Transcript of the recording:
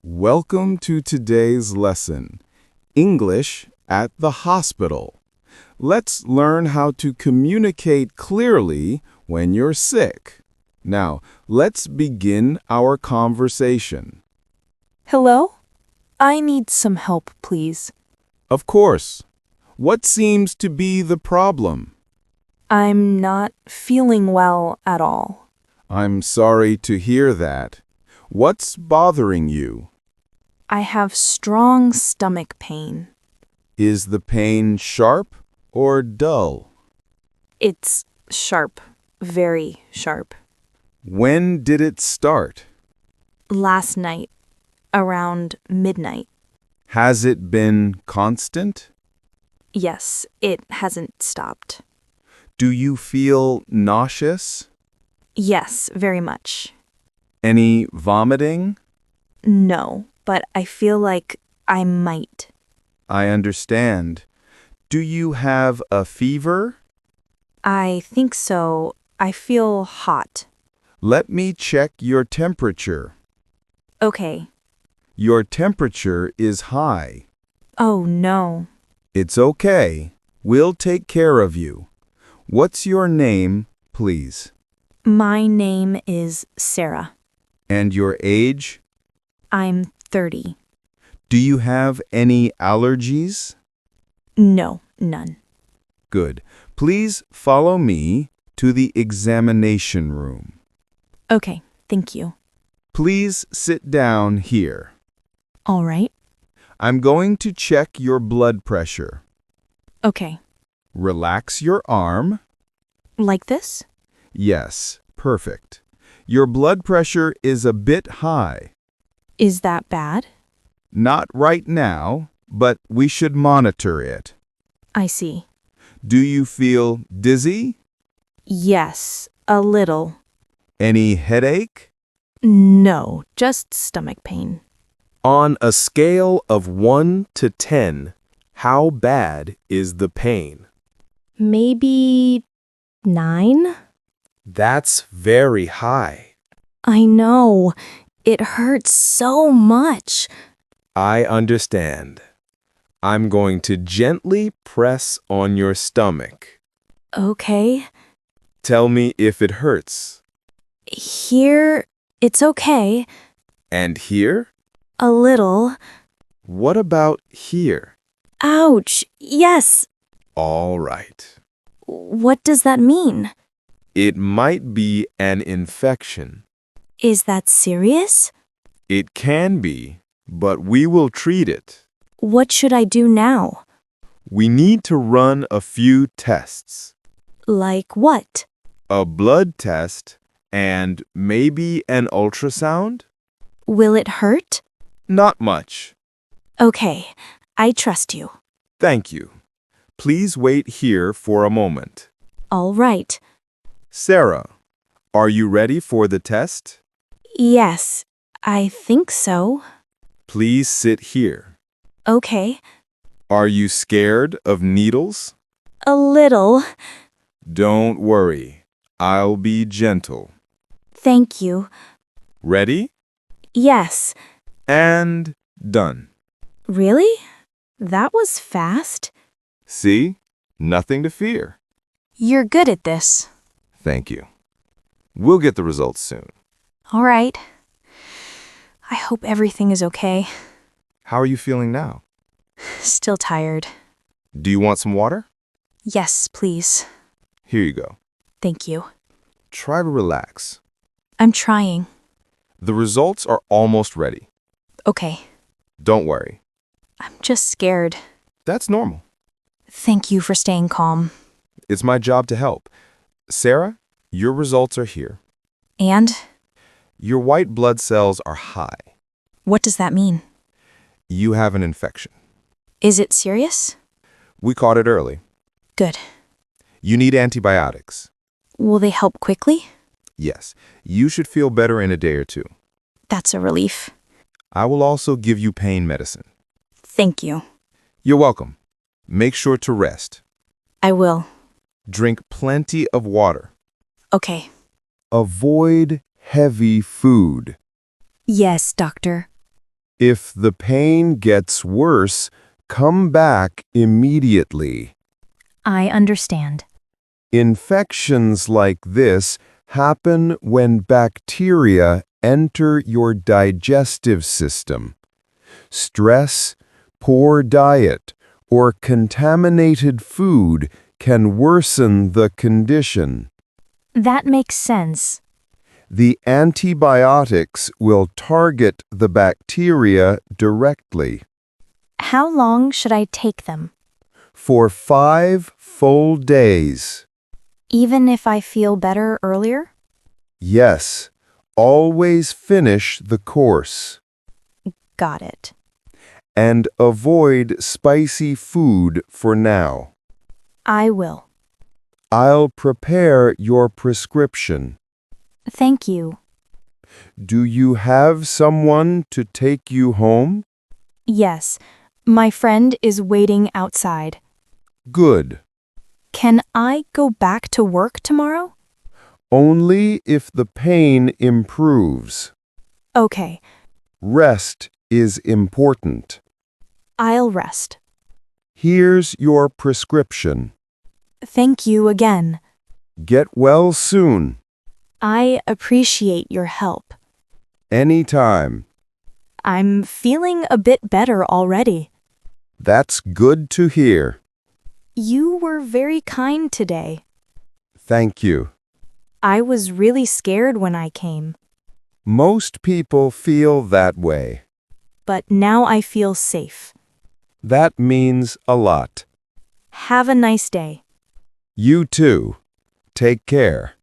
Welcome to today's lesson, English at the Hospital. Let's learn how to communicate clearly when you're sick. Now, let's begin our conversation. Hello? I need some help, please. Of course. What seems to be the problem? I'm not feeling well at all. I'm sorry to hear that. What's bothering you? I have strong stomach pain. Is the pain sharp or dull? It's sharp, very sharp. When did it start? Last night, around midnight. Has it been constant? Yes, it hasn't stopped. Do you feel nauseous? Yes, very much. Any vomiting? No, but I feel like I might. I understand. Do you have a fever? I think so. I feel hot. Let me check your temperature. Okay. Your temperature is high. Oh, no. It's okay. We'll take care of you. What's your name, please? My name is Sarah. And your age? I'm 30. Do you have any allergies? No, none. Good. Please follow me to the examination room. Okay, thank you. Please sit down here. All right. I'm going to check your blood pressure. Okay. Relax your arm. Like this? Yes, perfect. Your blood pressure is a bit high. Is that bad? Not right now, but we should monitor it. I see. Do you feel dizzy? Yes, a little. Any headache? No, just stomach pain. On a scale of 1 to 10, how bad is the pain? Maybe 9? That's very high. I know. It hurts so much. I understand. I'm going to gently press on your stomach. Okay. Tell me if it hurts. Here, it's okay. And here? A little. What about here? Ouch. Yes. All right. What does that mean? It might be an infection. Is that serious? It can be, but we will treat it. What should I do now? We need to run a few tests. Like what? A blood test and maybe an ultrasound? Will it hurt? Not much. Okay, I trust you. Thank you. Please wait here for a moment. All right. Sarah, are you ready for the test? Yes, I think so. Please sit here. Okay. Are you scared of needles? A little. Don't worry. I'll be gentle. Thank you. Ready? Yes. And done. Really? That was fast. See? Nothing to fear. You're good at this. Thank you. We'll get the results soon. All right. I hope everything is okay. How are you feeling now? Still tired. Do you want some water? Yes, please. Here you go. Thank you. Try to relax. I'm trying. The results are almost ready. Okay. Don't worry. I'm just scared. That's normal. Thank you for staying calm. It's my job to help. Sarah, your results are here. And? Your white blood cells are high. What does that mean? You have an infection. Is it serious? We caught it early. Good. You need antibiotics. Will they help quickly? Yes, you should feel better in a day or two. That's a relief. I will also give you pain medicine. Thank you. You're welcome. Make sure to rest. I will. Drink plenty of water. Okay. Avoid heavy food. Yes, doctor. If the pain gets worse, come back immediately. I understand. Infections like this happen when bacteria enter your digestive system. Stress, poor diet, or contaminated food can worsen the condition. That makes sense. The antibiotics will target the bacteria directly. How long should I take them? For 5 full days. Even if I feel better earlier? Yes, always finish the course. Got it. And avoid spicy food for now. I will. I'll prepare your prescription. Thank you. Do you have someone to take you home? Yes, my friend is waiting outside. Good. Can I go back to work tomorrow? Only if the pain improves. Okay, Rest is important. I'll rest. Here's your prescription. Thank you again. Get well soon. I appreciate your help. Anytime. I'm feeling a bit better already. That's good to hear. You were very kind today. Thank you. I was really scared when I came, Most people feel that way. but now I feel safe. That means a lot. Have a nice day. You too. Take care.